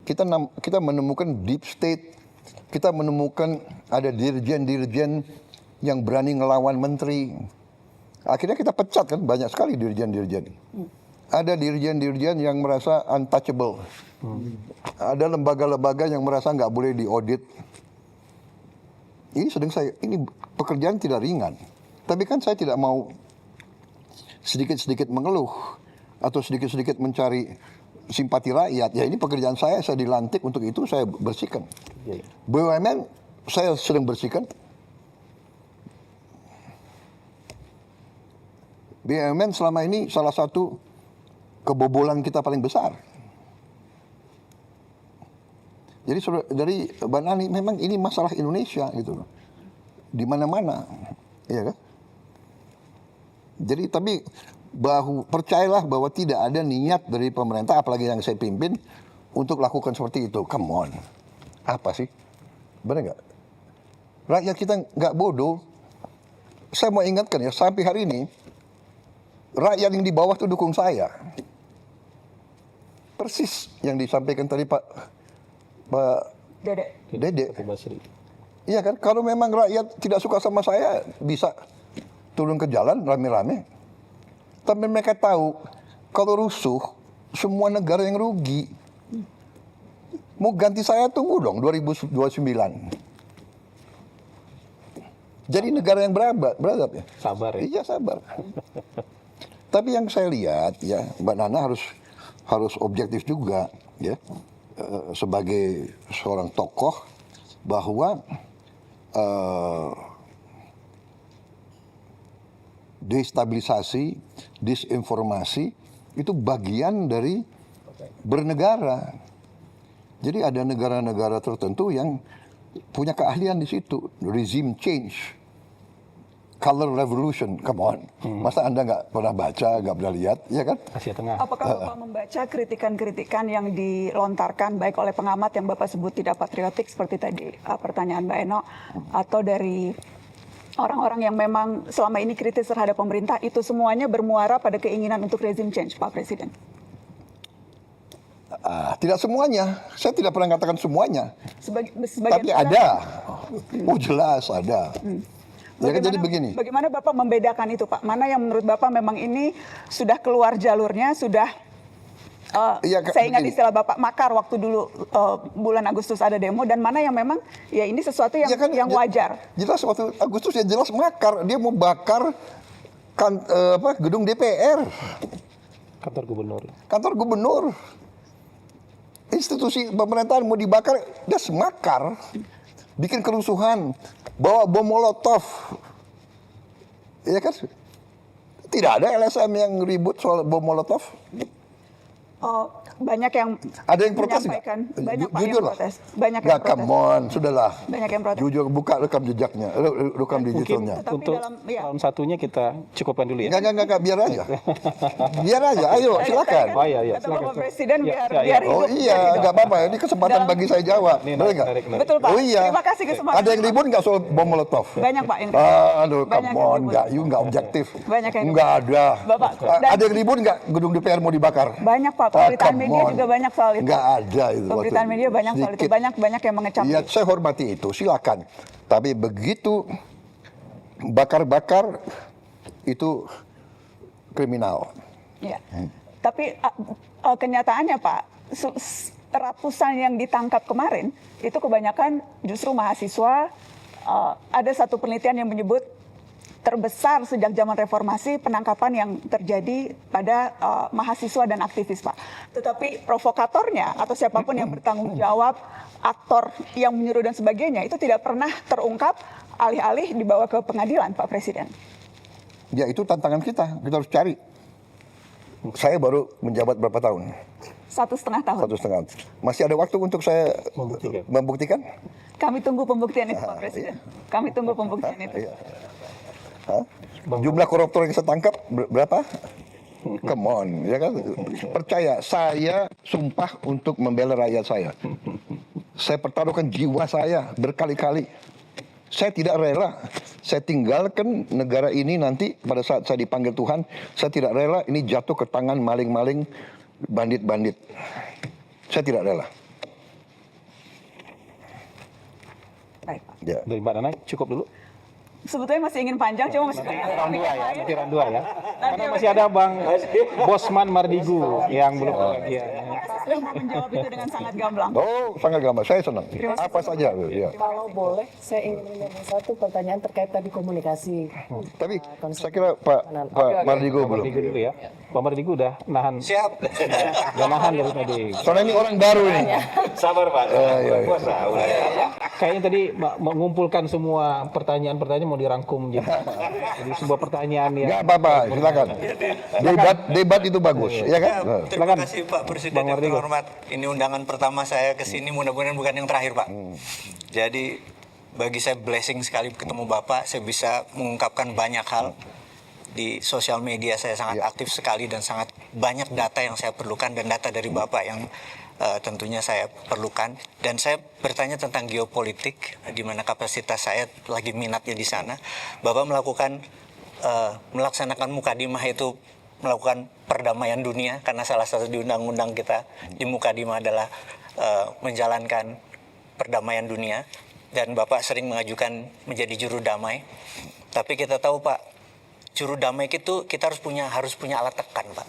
kita menemukan deep state, kita menemukan ada dirjen-dirjen yang berani ngelawan menteri. Akhirnya kita pecat kan, banyak sekali dirjen-dirjen. Ada dirjen-dirjen yang merasa untouchable. Ada lembaga-lembaga yang merasa nggak boleh diaudit. Ini pekerjaan tidak ringan. Tapi kan saya tidak mau sedikit-sedikit mengeluh atau sedikit-sedikit mencari simpati rakyat. Ya ini pekerjaan saya dilantik untuk itu, saya bersihkan. BUMN saya sedang bersihkan. BUMN selama ini salah satu kebobolan kita paling besar. Jadi dari Mbak Nani, memang ini masalah Indonesia gitu, di mana-mana, ya kan? Jadi tapi percayalah bahwa tidak ada niat dari pemerintah, apalagi yang saya pimpin, untuk lakukan seperti itu. Come on, apa sih? Benar nggak? Rakyat kita nggak bodoh. Saya mau ingatkan ya, sampai hari ini rakyat yang di bawah itu dukung saya. Persis yang disampaikan tadi Pak Dede. Iya kan, kalau memang rakyat tidak suka sama saya, bisa turun ke jalan rame-rame. Tapi mereka tahu, kalau rusuh, semua negara yang rugi. Mau ganti saya, tunggu dong 2029. Jadi negara yang beradab ya. Sabar ya. Iya, sabar. Tapi yang saya lihat ya, Mbak Nana harus objektif juga ya, sebagai seorang tokoh, bahwa destabilisasi, disinformasi itu bagian dari bernegara. Jadi ada negara-negara tertentu yang punya keahlian di situ, regime change. Color Revolution, come on. Masa Anda nggak pernah baca, nggak pernah lihat, ya kan? Asia Tengah. Apakah Bapak membaca kritikan-kritikan yang dilontarkan baik oleh pengamat yang Bapak sebut tidak patriotik seperti tadi pertanyaan Mbak Eno, atau dari orang-orang yang memang selama ini kritis terhadap pemerintah, itu semuanya bermuara pada keinginan untuk regime change, Pak Presiden? Tidak semuanya, saya tidak pernah katakan semuanya. Sebagian Tapi ada, jelas ada. Ya kan, jadi begini. Bagaimana Bapak membedakan itu, Pak? Mana yang menurut Bapak memang ini sudah keluar jalurnya, sudah saya ingat istilah Bapak makar waktu dulu bulan Agustus ada demo, dan mana yang memang ya ini sesuatu yang, ya kan, yang wajar. Jelas waktu Agustus ya jelas makar, dia mau bakar gedung DPR, Kantor gubernur. Kantor gubernur. Institusi pemerintahan mau dibakar, dia semakar, bikin kerusuhan, bawa bom molotov, ya kan? Tidak ada LSM yang ribut soal bom molotov. Banyak yang ada yang protes nggak? Banyak Pak jujur yang protes. Banyak yang protes. Come on, sudahlah. Banyak yang protes. Jujur, buka rekam jejaknya, rekam digitalnya. Untuk tahun satunya kita cukupkan dulu ya. Enggak, biar aja. Biar aja, ayo silakan. Oh iya, kata Bapak Presiden biar Oh iya, nggak apa-apa. Ini kesempatan bagi saya jawab. Benar nggak? Betul Pak. Oh iya. Terima kasih kesempatan. Ada yang ribut nggak soal bom molotov? Banyak Pak yang aduh, come on, nggak objektif. Banyak yang nggak ada. Bapak, ada yang ribut nggak gedung DPR mau dibakar? Banyak Pak. Pemberitaan media juga banyak soal itu. Nggak ada itu. Pemberitaan media banyak soal itu. Banyak yang mengecam. Iya, saya hormati itu. Silakan. Tapi begitu bakar-bakar itu kriminal. Ya. Tapi kenyataannya Pak, ratusan yang ditangkap kemarin itu kebanyakan justru mahasiswa. Ada satu penelitian yang menyebut terbesar sejak zaman reformasi penangkapan yang terjadi pada mahasiswa dan aktivis, Pak. Tetapi provokatornya atau siapapun yang bertanggung jawab, aktor yang menyuruh dan sebagainya, itu tidak pernah terungkap, alih-alih dibawa ke pengadilan, Pak Presiden. Ya, itu tantangan kita harus cari. Saya baru menjabat berapa tahun? 1,5 tahun. 1,5. Masih ada waktu untuk saya membuktikan? Kami tunggu pembuktian itu, Pak Presiden. Kami tunggu pembuktian itu. Jumlah koruptor yang saya tangkap berapa? Come on, ya kan? Percaya, saya sumpah untuk membela rakyat saya. Saya pertaruhkan jiwa saya berkali-kali. Saya tidak rela, saya tinggalkan negara ini nanti pada saat saya dipanggil Tuhan, saya tidak rela ini jatuh ke tangan maling-maling, bandit-bandit. Saya tidak rela. Baik, Pak. Ya. Dari Mbak Nana cukup dulu. Sebetulnya masih ingin panjang, cuma masih Round 2 ya, nanti round 2 ya. Karena masih ada Bang Bosman Mardigu yang belum ya. Saya mau menjawab itu dengan sangat gamblang. Oh, sangat gampang. Saya senang. Apa saja. Ya. Kalau boleh, saya ingin menyampaikan satu pertanyaan terkait tadi komunikasi. Tapi saya kira Pak Mardigo belum. Mardigu dulu ya. Pak Mardigu udah nahan. Siap. Udah nahan dari tadi. Soalnya ini orang baru ini. Sabar Pak. iya. Puasa. Kayaknya tadi mengumpulkan semua pertanyaan-pertanyaan mau dirangkum jadi sebuah pertanyaan yang Nggak apa-apa, silakan. Debat itu bagus, ya kan? Terima kasih Pak Presiden Bang yang Mardigu. terhormat. Ini undangan pertama saya ke sini, mudah-mudahan bukan yang terakhir Pak. Jadi bagi saya blessing sekali ketemu Bapak, saya bisa mengungkapkan banyak hal. Di sosial media saya sangat aktif sekali dan sangat banyak data yang saya perlukan dan data dari Bapak yang tentunya saya perlukan. Dan saya bertanya tentang geopolitik, di mana kapasitas saya lagi minatnya di sana. Bapak melaksanakan Mukadimah itu melakukan perdamaian dunia, karena salah satu di undang-undang kita di Mukadimah adalah menjalankan perdamaian dunia. Dan Bapak sering mengajukan menjadi juru damai. Tapi kita tahu Pak, juru damai itu kita harus punya alat tekan Pak.